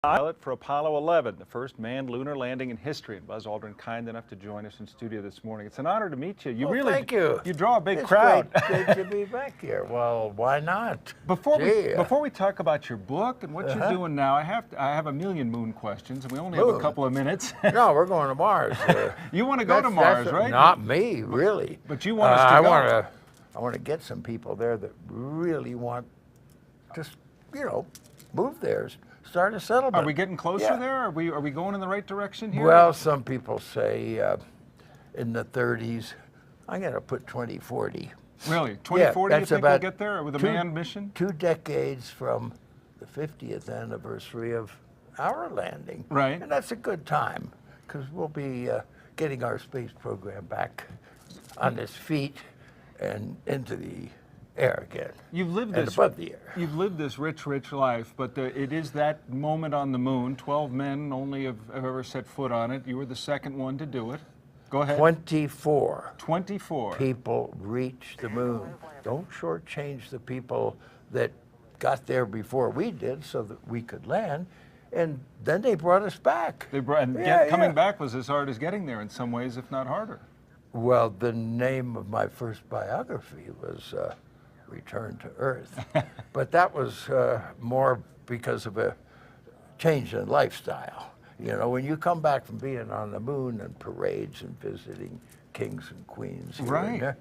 Pilot for Apollo 11, the first manned lunar landing in history. And Buzz Aldrin, kind enough to join us in studio this morning. It's an honor to meet you. Thank you. You draw a big it's crowd. Great to be back here. Well, why not? Before we talk about your book and what you're doing now, I have a million moon questions, and we only have a couple of minutes. No, we're going to Mars. You want to go to Mars, right? Not me, really. But you want us to go. I want to get some people there that really want to, move there. Start a settlement. Are we getting closer there? Are we going in the right direction here? Well, some people say in the 30s. I'm going to put 2040. Really? 2040 you think we'll get there with a manned mission? 2 decades from the 50th anniversary of our landing. Right. And that's a good time because we'll be getting our space program back on its feet and into the air again. You've lived and this above the air. You've lived this rich life, but it is that moment on the moon. 12 men only have ever set foot on it. You were the second one to do it. Go ahead. 24. 24 people reached the moon. Don't shortchange the people that got there before we did, so that we could land. And then they brought us back. Coming back was as hard as getting there in some ways, if not harder. Well, the name of my first biography was Return to Earth. But that was more because of a change in lifestyle. You know, when you come back from being on the moon and parades and visiting kings and queens, here and there,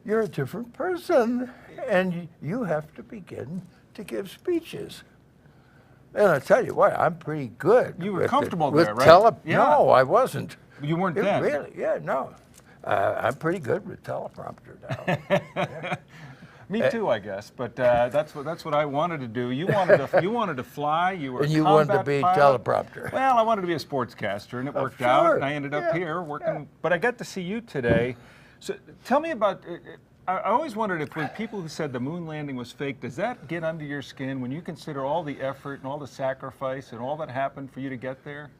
you're a different person, and you have to begin to give speeches. And I tell you what, I'm pretty good. You were comfortable there, right? No, I wasn't. You weren't then? Really? Yeah, no. I'm pretty good with teleprompter now. Me too, I guess. But that's what I wanted to do. You wanted to fly. You were. And you wanted to be teleprompter. Well, I wanted to be a sportscaster, and it worked out. And I ended up here working. Yeah. But I got to see you today. So tell me about. I always wondered if when people who said the moon landing was fake, does that get under your skin when you consider all the effort and all the sacrifice and all that happened for you to get there?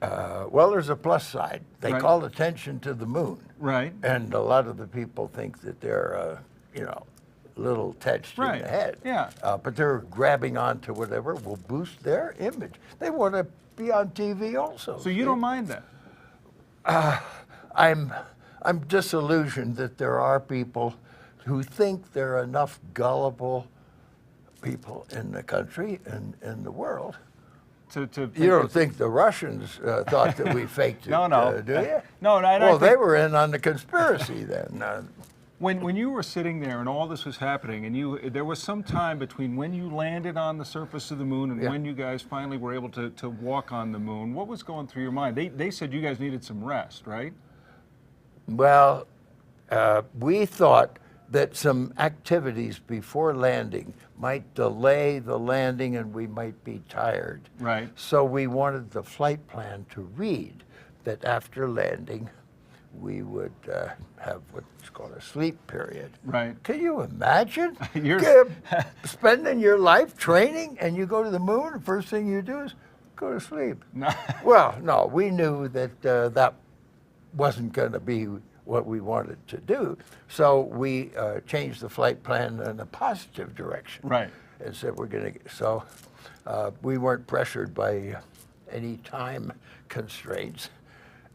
Well, there's a plus side. They called attention to the moon. Right. And a lot of the people think that they're, a little touched in the head. Yeah. But they're grabbing onto whatever will boost their image. They want to be on TV also. So you don't mind that? I'm disillusioned that there are people who think there are enough gullible people in the country and in the world. You don't think the Russians thought that we faked it, do you? No. Well, they were in on the conspiracy then. When you were sitting there and all this was happening, and there was some time between when you landed on the surface of the moon and when you guys finally were able to walk on the moon, what was going through your mind? They said you guys needed some rest, right? Well, we thought that some activities before landing might delay the landing and we might be tired. Right. So we wanted the flight plan to read that after landing, we would have what's called a sleep period. Right. Can you imagine spending your life training and you go to the moon, the first thing you do is go to sleep? No. Well, no, we knew that that wasn't going to be what we wanted to do. So we changed the flight plan in a positive direction. Right. And said we're going to, so we weren't pressured by any time constraints.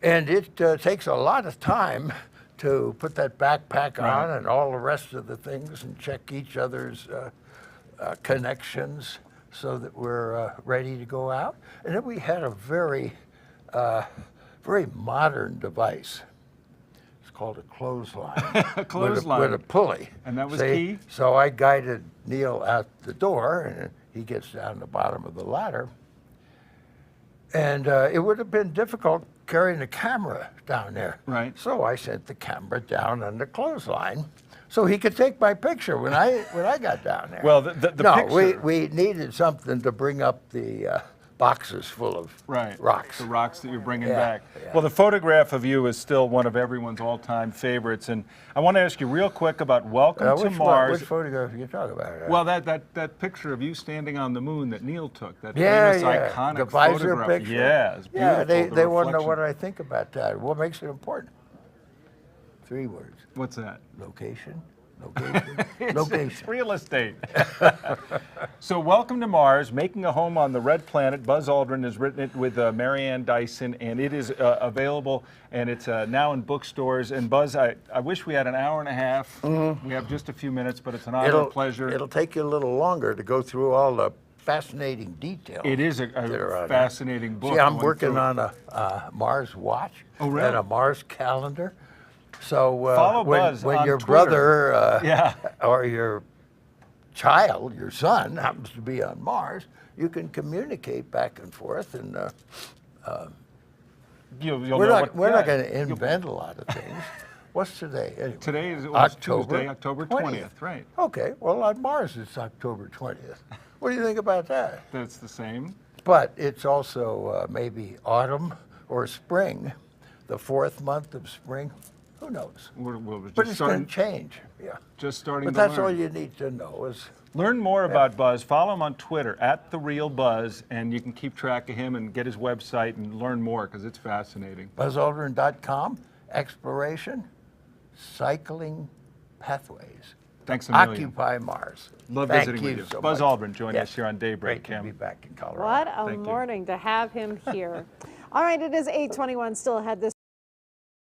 And it takes a lot of time to put that backpack on and all the rest of the things and check each other's connections so that we're ready to go out. And then we had a very modern device. It's called a clothesline. A clothesline. With a pulley. And that was key? So I guided Neil out the door, and he gets down the bottom of the ladder. And it would have been difficult carrying the camera down there. Right. So I sent the camera down on the clothesline so he could take my picture when I got down there. Well, the picture... we needed something to bring up the boxes full of rocks. The rocks that you're bringing back. Yeah. Well, the photograph of you is still one of everyone's all-time favorites. And I want to ask you real quick about Welcome to Mars. Which photograph are you talking about? Well, that picture of you standing on the moon that Neil took, that famous iconic the visor photograph. Picture. Yeah, it's beautiful. Yeah, they want to know what I think about that. What makes it important? 3 words. What's that? Location, Location. Location. Real estate. So welcome to Mars, Making a Home on the Red Planet. Buzz Aldrin has written it with Marianne Dyson, and it is available, and it's now in bookstores. And Buzz, I wish we had an hour and a half. We have just a few minutes, but it's an honor and pleasure. It'll take you a little longer to go through all the fascinating details. It is a fascinating book. See, I'm working on a Mars watch and a Mars calendar. So follow Buzz when on your Twitter. brother or your child, your son, happens to be on Mars, you can communicate back and forth. And we're not going to invent a lot of things. What's today? Anyway, today is Tuesday, October 20th, right? Okay, well, on Mars it's October 20th. What do you think about that? That's the same. But it's also maybe autumn or spring, the 4th month of spring. Who knows? But it's going to change. Yeah. Just starting but to that's learn. all you need to know is. Learn more about Buzz. Follow him on Twitter @TheRealBuzz, and you can keep track of him and get his website and learn more because it's fascinating. BuzzAldrin.com, exploration, cycling pathways. Thanks a million. Occupy Mars. Love Thank visiting with you. So Buzz much. Aldrin joining us here on Daybreak, Great to Kim. be back in Colorado. What a Thank you. morning to have him here. All right, it is 8:21, still ahead this